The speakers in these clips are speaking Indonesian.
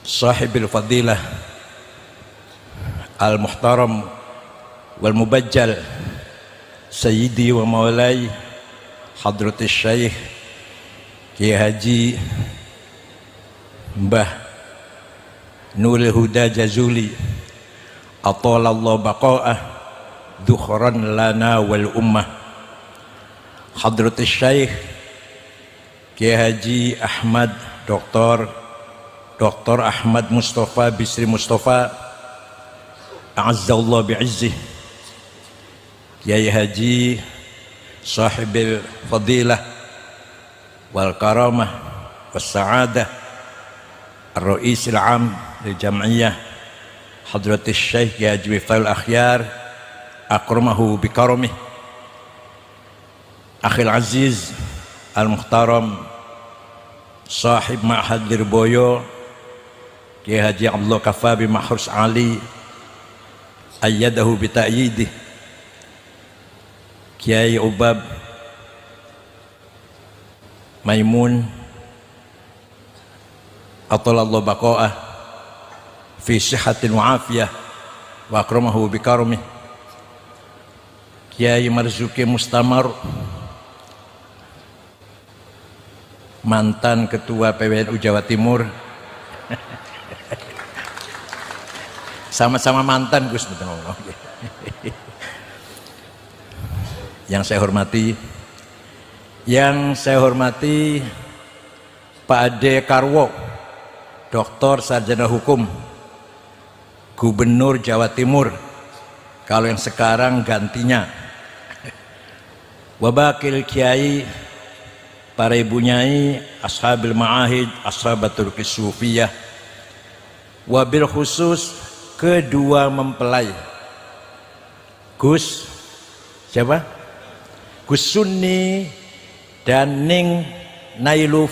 sahibil fadilah al-muhtaram wal mubajjal sayyidi wa maulai hadratus syekh Kiai Haji Mbah Nurul Huda Jazuli atalallahu baqa'ah dhukhran lana wal ummah hadratus syekh Kiai Haji Ahmad Dr. Ahmad Mustafa Bisri Mustafa a'azzallahu bi'izzih Kiai Haji sahibil fadilah wal karamah was sa'adah ar-ra'is al-'am lil jam'iyah hadratus syekh Kiai Haji Miftahul Akhyar akramahu bi karamih akhil aziz al-muhtaram sahib ma'had Lirboyo Kiai Haji Abdullah Kafabi Mahrus Ali ayyadahu bi ta'yidih Kiai Ubab Maimun atalallahu baqa'ah fi sihhatin wa afiyah wa akramahu bi karamih Kiai Marzuki Mustamar mantan ketua PWNU Jawa Timur sama-sama mantan Gus betul ngomong. Yang saya hormati Pak Ade Karwo, Doktor Sarjana Hukum, Gubernur Jawa Timur, kalau yang sekarang gantinya. Wabakil Kiai, para ibu nyai, ashabil ma'ahid, ashabatul kisufiyah, wabil khusus kedua mempelai Gus siapa? Gus Sunni dan Ning Nailuf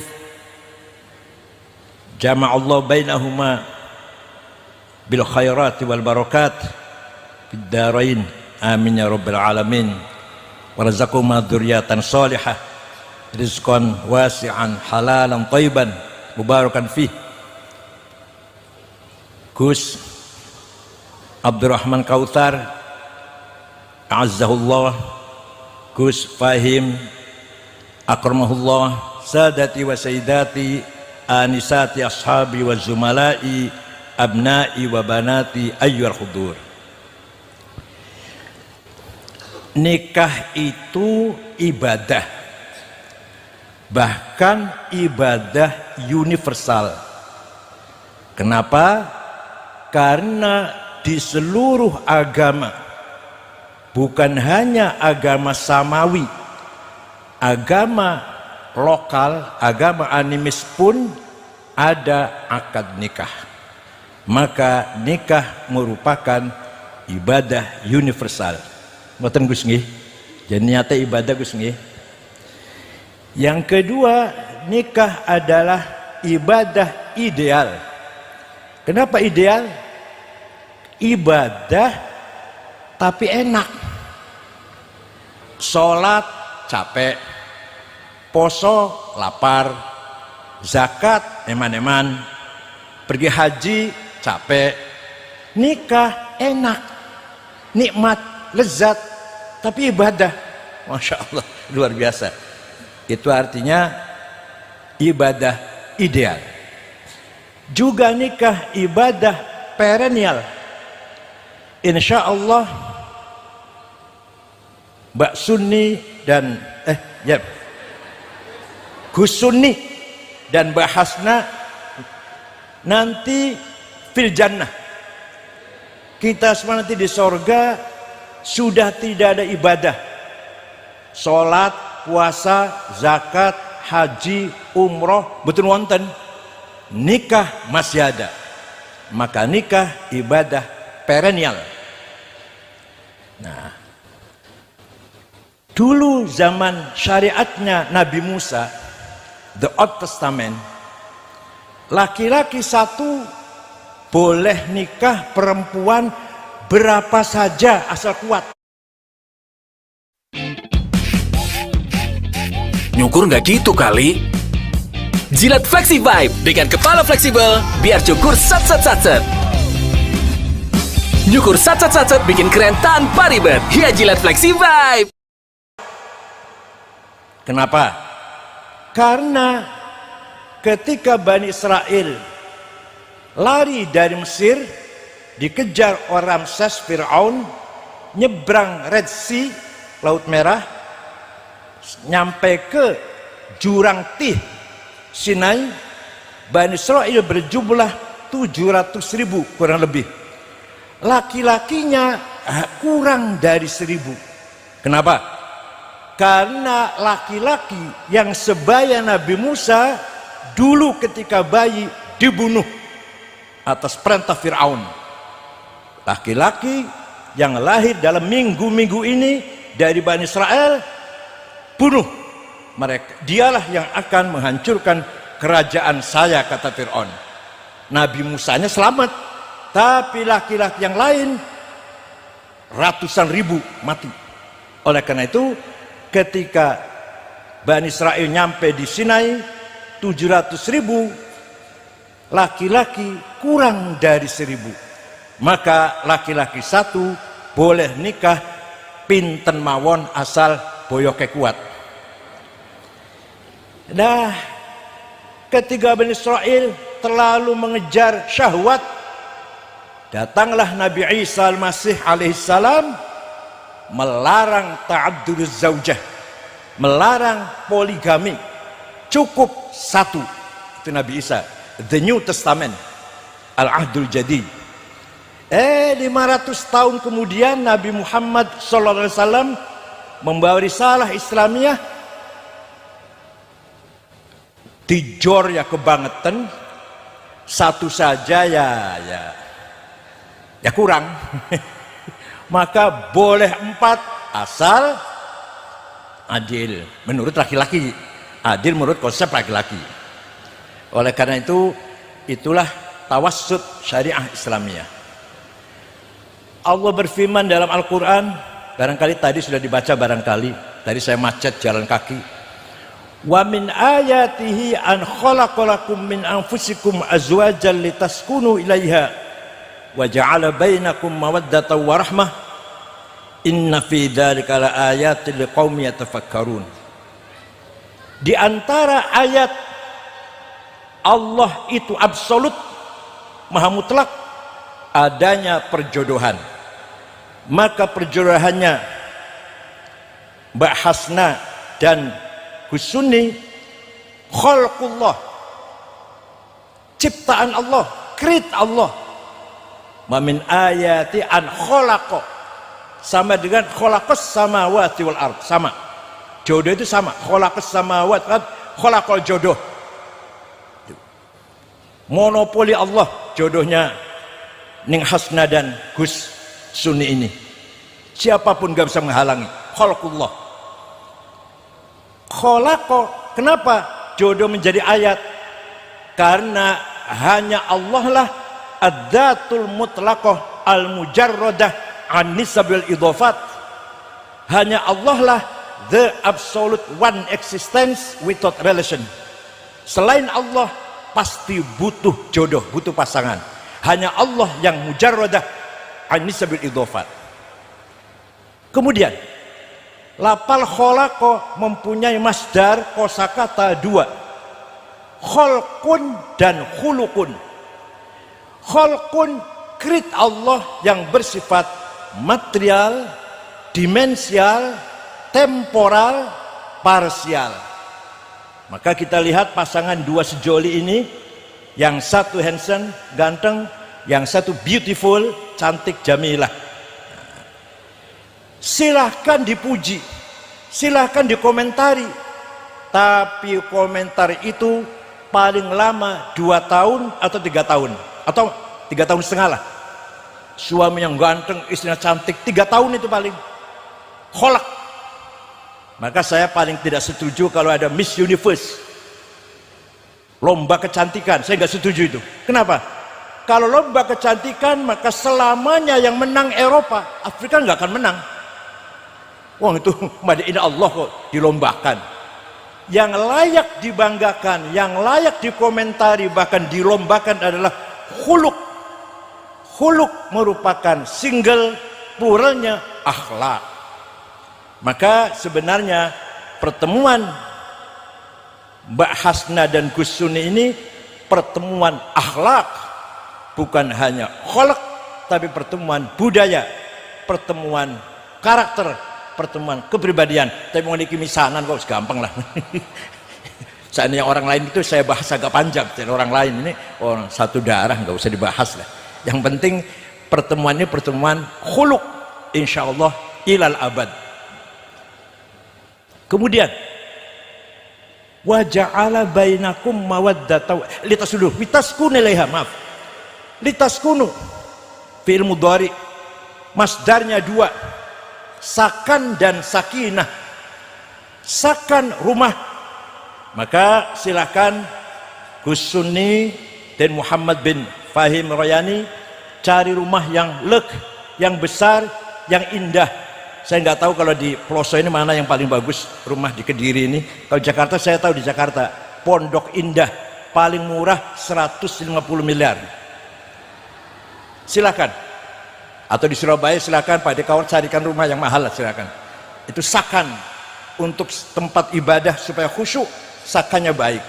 jama'allahu bainahuma bil khairati wal barakat fid darain amin ya rabbal alamin warzaqhuma dzurriatan shalihah rizqan wasi'an halalan thayyiban mubarakan fih. Gus Abdurrahman Kautsar a'azzahullah, Gus Fahim akramahullah, sadati wa sayyidati anisati ashabi wa zumala'i abna'i wa banati ayyuhal hudur. Nikah itu ibadah, bahkan ibadah universal. Kenapa? Karena di seluruh agama, bukan hanya agama samawi, agama lokal, agama animis pun ada akad nikah. Maka nikah merupakan ibadah universal. Ngoten Gus nggih. Jadi nyata ibadah Gus nggih. Yang kedua, nikah adalah ibadah ideal. Kenapa ideal? Ibadah tapi enak. Sholat capek, poso lapar, zakat eman-eman, pergi haji capek, nikah enak, nikmat, lezat, tapi ibadah, masya Allah luar biasa. Itu artinya ibadah ideal. Juga nikah ibadah perennial. Insya Allah Mbak Sunni dan Gus Sunni dan Mbak Hasna nanti fil jannah. Kita semua nanti di sorga sudah tidak ada ibadah, sholat, puasa, zakat, haji, umroh, betul wonten. Nikah masih ada. Maka nikah ibadah perennial. Nah, dulu zaman syariatnya Nabi Musa, the Old Testament, laki-laki satu boleh nikah perempuan berapa saja asal kuat. Nyukur nggak gitu kali. Jilat Flexi Vibe dengan kepala fleksibel biar cukur sat-sat-sat. Nyukur sat-sat-sat bikin keren tanpa ribet. Ya Jilat Flexi Vibe. Kenapa? Karena ketika Bani Israel lari dari Mesir, dikejar orang Ramses Fir'aun, nyebrang Red Sea, Laut Merah, nyampe ke jurang Tih Sinai, Bani Israel berjumlah 700.000 kurang lebih. Laki-lakinya kurang dari 1.000. Kenapa? Karena laki-laki yang sebaya Nabi Musa dulu ketika bayi dibunuh atas perintah Fir'aun. Laki-laki yang lahir dalam minggu-minggu ini dari Bani Israel, bunuh mereka. Dialah yang akan menghancurkan kerajaan saya, kata Fir'aun. Nabi Musanya selamat, tapi laki-laki yang lain ratusan ribu mati. Oleh karena itu, ketika Bani Israel nyampe di Sinai, 700.000, laki-laki kurang dari 1.000. Maka laki-laki satu boleh nikah pinten mawon asal boyoke kuat. Nah, ketika Bani Israel terlalu mengejar syahwat, datanglah Nabi Isa Al-Masih alaihissalam melarang ta'adduduz zaujah, melarang poligami, cukup satu. Itu Nabi Isa, The New Testament, Al-Ahdul Jadid. 500 tahun kemudian Nabi Muhammad SAW membawa risalah Islamiyah, dijor ya kebangetan, satu saja ya kurang. Maka boleh 4 asal adil menurut laki-laki, adil menurut konsep laki-laki. Oleh karena itu, itulah tawassut syariah Islamiyah. Allah berfirman dalam Al-Quran, barangkali tadi sudah dibaca, barangkali tadi saya macet jalan kaki. Wa min ayatihi an khalaqalakum min anfusikum azwajan litaskunu ilaiha wa ja'ala bainakum mawaddatan wa rahmah inna fi dzalika laayatin liqaumin yatafakkarun. Di antara ayat Allah itu absolut, maha mutlak, adanya perjodohan. Maka perjodohannya Mbak Hasna dan Gus Sunni, khalqullah, ciptaan Allah, create Allah. Wa min ayati an khalaqa, sama dengan khalaqas samawati wal ard, sama. Jodoh itu sama, khalaqas samawati wal ard, khalaqal jodoh. Monopoli Allah jodohnya Ning Hasna dan Gus Sunni ini. Siapapun gak bisa menghalangi. Khalqullah. Khalaqa, kenapa jodoh menjadi ayat? Karena hanya Allah lah ad-datul mutlaqah al-mujarradah an nisabil idhafat. Hanya Allah lah the absolute one existence without relation. Selain Allah pasti butuh jodoh, butuh pasangan. Hanya Allah yang mujarradah an nisabil idhafat. Kemudian lafal khalaqa mempunyai masdar kosakata 2, khalqun dan khuluqun. Khalqun, create Allah yang bersifat material, dimensial, temporal, parsial. Maka kita lihat pasangan dua sejoli ini, yang satu handsome, ganteng, yang satu beautiful, cantik, jamilah. Silahkan dipuji, silahkan dikomentari, tapi komentar itu paling lama 2 tahun atau 3 tahun, atau 3 tahun setengah lah. Suami yang ganteng, istrinya cantik, 3 tahun itu paling kholak. Maka saya paling tidak setuju kalau ada Miss Universe, lomba kecantikan. Saya nggak setuju itu. Kenapa? Kalau lomba kecantikan, maka selamanya yang menang Eropa, Afrika nggak akan menang. Wah, itu made in Allah kok dilombakan. yang layak dibanggakan, yang layak dikomentari, bahkan dilombakan adalah khuluq. Khuluq merupakan single pluralnya akhlak. Maka sebenarnya pertemuan Mbak Hasna dan Gus Suni ini pertemuan akhlak, bukan hanya kholak, tapi pertemuan budaya, pertemuan karakter, pertemuan kepribadian. Tapi mau niki misanan kok gampang lah. Seandainya orang lain itu saya bahas agak panjang. Jadi orang lain ini orang satu darah, nggak usah dibahas lah. Yang penting pertemuan ini pertemuan khuluq, insyaallah ilal abad. Kemudian wa ja'ala bainakum mawaddatan litaskunu ilaiha, maaf, litaskunu fi'il mudhari, masdarnya dua, sakan dan sakinah. Sakan rumah, maka silakan Gus Sunni dan Muhammad bin Fahim Royani cari rumah yang leg, yang besar, yang indah. Saya nggak tahu kalau di Ploso ini mana yang paling bagus rumah di Kediri ini. Kalau Jakarta saya tahu di Jakarta Pondok Indah paling murah 150 miliar. Silakan. Atau di Surabaya silakan Pak Dekawar carikan rumah yang mahal lah, silakan. Itu sakan untuk tempat ibadah supaya khusyuk, sakannya baik.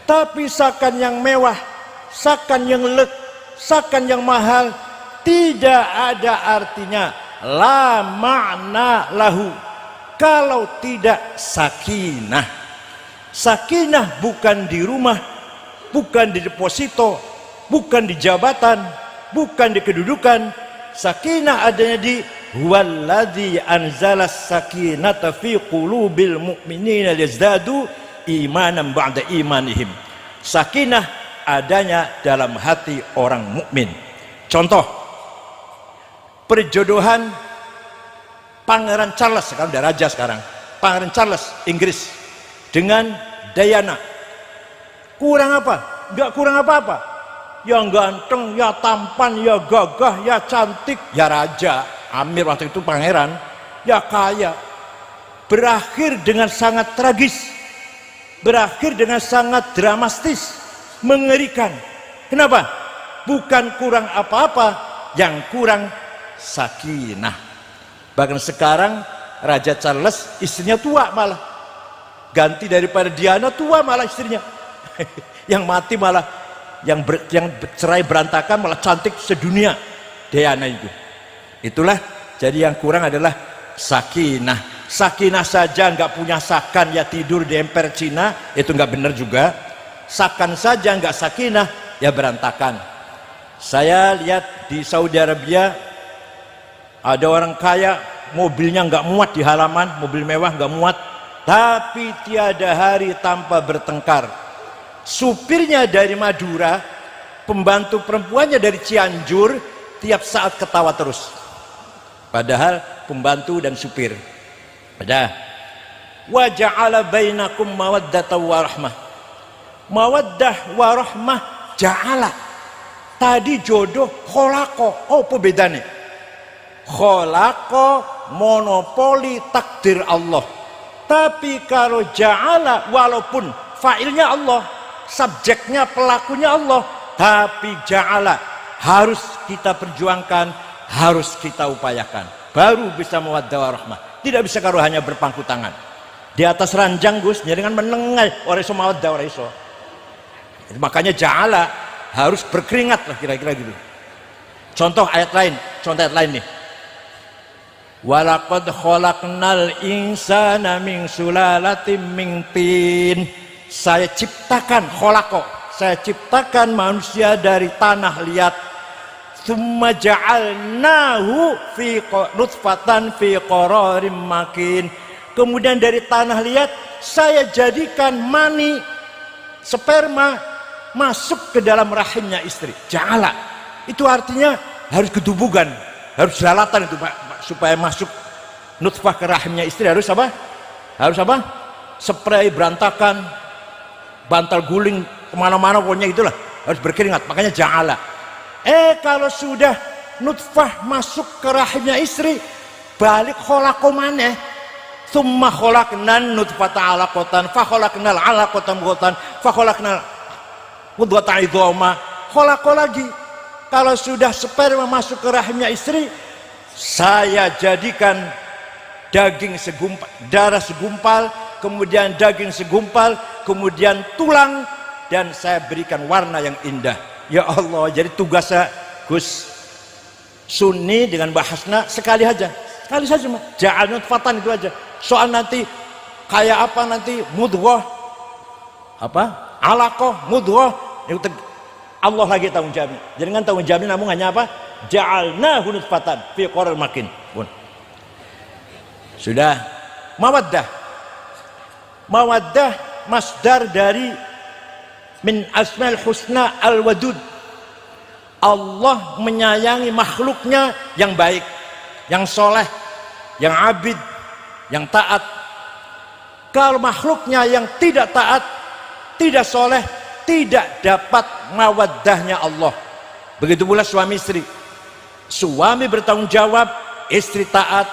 Tapi sakan yang mewah, sakan yang leg, sakan yang mahal tidak ada artinya, la makna lahu, kalau tidak sakinah. Sakinah bukan di rumah, bukan di deposito, bukan di jabatan, bukan di kedudukan. Sakinah adanya di huwallazi anzalas sakinata fi qulubil mu'minina liyazdadu imanan ba'da imanihim. Sakinah adanya dalam hati orang mukmin. Contoh perjodohan Pangeran Charles, sekarang udah raja sekarang, Pangeran Charles Inggris dengan Diana. Kurang apa? Enggak kurang apa-apa. Ya ganteng, ya tampan, ya gagah, ya cantik, ya raja. Amir waktu itu pangeran, ya kaya. Berakhir dengan sangat tragis, berakhir dengan sangat dramatis, mengerikan. Kenapa? Bukan kurang apa-apa, yang kurang sakinah. Bahkan sekarang Raja Charles istrinya tua malah, ganti daripada Diana tua malah istrinya. Yang mati malah yang cerai berantakan malah cantik sedunia Diana itu. Itulah, jadi yang kurang adalah sakinah. Sakinah saja nggak punya sakan, ya tidur di emper Cina, itu nggak benar juga. Sakan saja nggak sakinah, ya berantakan. Saya lihat di Saudi Arabia ada orang kaya, mobilnya nggak muat di halaman, mobil mewah nggak muat, tapi tiada hari tanpa bertengkar. Supirnya dari Madura, pembantu perempuannya dari Cianjur, tiap saat ketawa terus. Padahal pembantu dan supir. Padahal wa ja'ala bainakum mawaddatan wa rahmah. Mawaddah wa rahmah ja'ala. Tadi jodoh kholako. Oh, apa bedanya? Kholako monopoli takdir Allah. Tapi kalau ja'ala, walaupun fa'ilnya Allah, subjeknya pelakunya Allah, tapi ja'ala harus kita perjuangkan, harus kita upayakan, baru bisa mawaddah warahmah. Tidak bisa kalau hanya berpangku tangan di atas ranjang Gus, dengan menengai orang iso mawaddah orang iso. Makanya ja'ala harus berkeringat lah, kira-kira gitu. Contoh ayat lain nih, walaqad khalaqnal insana min sulalatin min tin. Saya ciptakan kholako, saya ciptakan manusia dari tanah liat. Tsumma ja'alnahu fi nutfatan fi qararim makin. Kemudian dari tanah liat saya jadikan mani, sperma masuk ke dalam rahimnya istri. Ja'ala itu artinya harus kedubugan, harus lalatan itu Pak, supaya masuk nutfah ke rahimnya istri harus apa? Harus apa? Spray berantakan, bantal guling kemana-mana, pokoknya itulah harus berkeringat. Makanya ja'ala. Kalau sudah nutfah masuk ke rahimnya istri, balik kholako maneh, Tsumma khalaqnan nutfata 'alaqatan fa khalaqnal 'alaqata mudghatan fa khalaqnal mudghata 'idhama. Khalaqah lagi. Kalau sudah sperma masuk ke rahimnya istri, saya jadikan daging segumpal, darah segumpal, kemudian daging segumpal, kemudian tulang, dan saya berikan warna yang indah. Ya Allah, jadi tugasnya Gus Sunni dengan bahasna sekali saja ja'al nutfatan, itu aja. Soal nanti kayak apa, nanti mudghah apa, alaqah, mudghah, itu Allah lagi tanggung jawab. Jangan tanggung jawab namun hanya apa, ja'alnahu nutfatan fi qararin makin. Sudah. Mawaddah masdar dari min asmaul husna al-wadud. Allah menyayangi makhluknya yang baik, yang soleh, yang abid, yang taat. Kalau makhluknya yang tidak taat, tidak soleh, tidak dapat mawaddahnya Allah. Begitu pula suami istri. Suami bertanggung jawab, istri taat.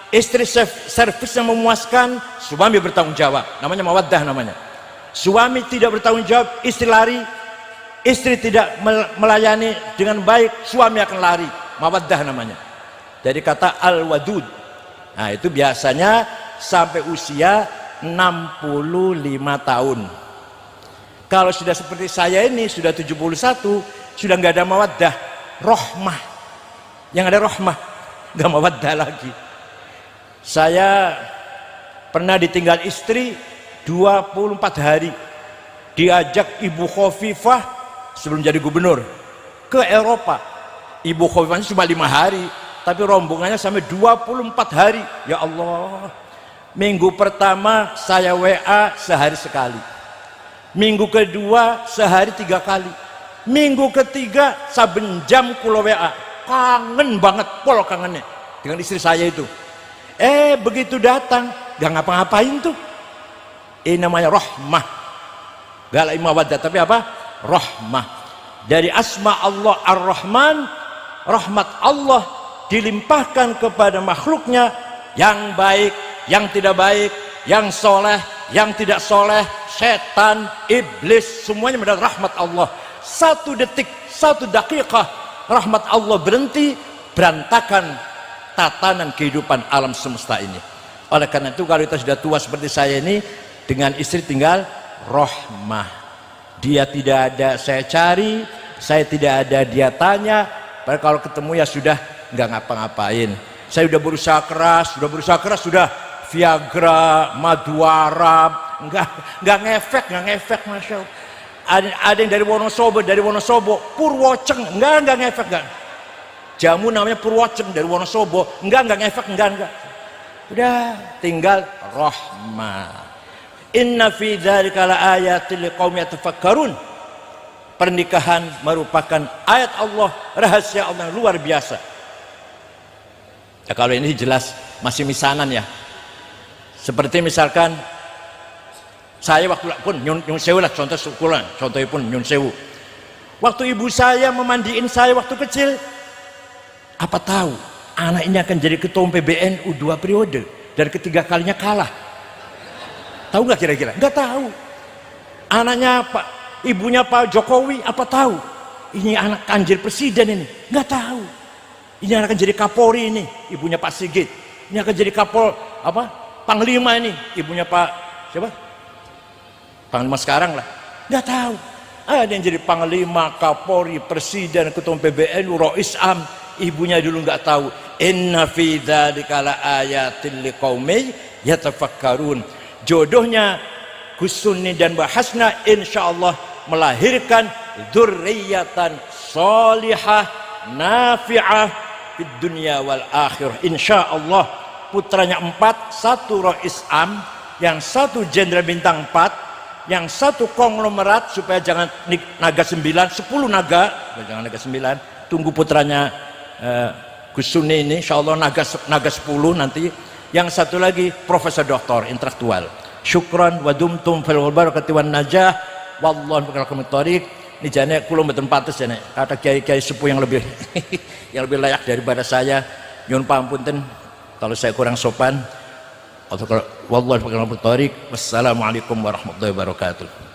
Istri servis yang memuaskan, suami bertanggung jawab. Namanya mawaddah namanya. Suami tidak bertanggung jawab, istri lari. Istri tidak melayani dengan baik, suami akan lari. Mawaddah namanya. Dari kata al-wadud. Nah, itu biasanya sampai usia 65 tahun. Kalau sudah seperti saya ini, sudah 71, sudah nggak ada mawaddah, rohmah. Yang ada rohmah, nggak mawaddah lagi. Saya pernah ditinggal istri 24 hari. Diajak Ibu Khofifah sebelum jadi gubernur ke Eropa. Ibu Khofifahnya cuma 5 hari, tapi rombongannya sampai 24 hari. Ya Allah. Minggu pertama saya WA sehari sekali. Minggu kedua sehari 3 kali. Minggu ketiga saben jam kula WA. Kangen banget, pol kangennya dengan istri saya itu. Begitu datang gak ngapa-ngapain tuh. Ini namanya rahmah. Gak lagi mawaddah, tapi apa? Rahmah. Dari asma Allah Ar-Rahman, rahmat Allah dilimpahkan kepada makhluknya yang baik, yang tidak baik, yang soleh, yang tidak soleh, setan, iblis, semuanya mendapat rahmat Allah. 1 detik, 1 dakikah rahmat Allah berhenti, berantakan tatanan kehidupan alam semesta ini. Oleh karena itu kalau kita sudah tua seperti saya ini, dengan istri tinggal rahmah. Dia tidak ada saya cari, saya tidak ada dia tanya. Padahal kalau ketemu ya sudah nggak ngapa-ngapain. Saya sudah berusaha keras, sudah Viagra, madu Arab, nggak ngefek, masya Allah. Ada yang dari Wonosobo, Purwoceng, nggak ngefek, nggak. Jamu namanya Purwoceng dari Wonosobo, nggak ngefek, nggak. Udah tinggal rahmah. Inna fi dzalika laayatil liqaumin yatafakkarun. Pernikahan merupakan ayat Allah, rahasia Allah yang luar biasa. Ya, kalau ini jelas masih misanan ya. Seperti misalkan saya waktu pun nyun sewu lah, contohnya pun nyun sewu. Waktu ibu saya memandiin saya waktu kecil, apa tahu anak ini akan jadi ketua PBNU 2 periode dan ketiga kalinya kalah. Tahu nggak kira-kira? Nggak tahu. Anaknya ibunya Pak Jokowi, apa tahu? Ini anak kanjil presiden ini, nggak tahu. Ini akan jadi Kapolri ini, ibunya Pak Sigit. Ini akan jadi Panglima ini, ibunya Pak siapa? Panglima sekarang lah. Nggak tahu. Ada yang jadi Panglima, Kapolri, Presiden, Ketua PBNU, Rois Am. Ibunya dulu nggak tahu. Inna fi dzalika laayatil liqaumin yatafakkarun. Jodohnya Gus Sunni dan Mbak Hasna insyaallah melahirkan dzurriyyatan sholihah nafi'ah fid dunya wal akhirah. Insyaallah putranya 4, 1 Rois Am, yang 1 Jenderal Bintang 4, yang 1 konglomerat, supaya jangan naga 9, 10 naga, jangan naga 9. Tunggu putranya Gus Sunni ini insyaallah naga 10 nanti. Yang 1 lagi Profesor Doktor intelektual. Syukran wa dumtum fil barakati wan najah wallahu bikum thariq. Ini jane kula mboten pantes jane kata kiai-kiai sepuh yang lebih yang lebih layak daripada saya. Nyuwun pangapunten kalau saya kurang sopan. atau kalau wallahi a'lam bishawab. Wassalamualaikum warahmatullahi wabarakatuh.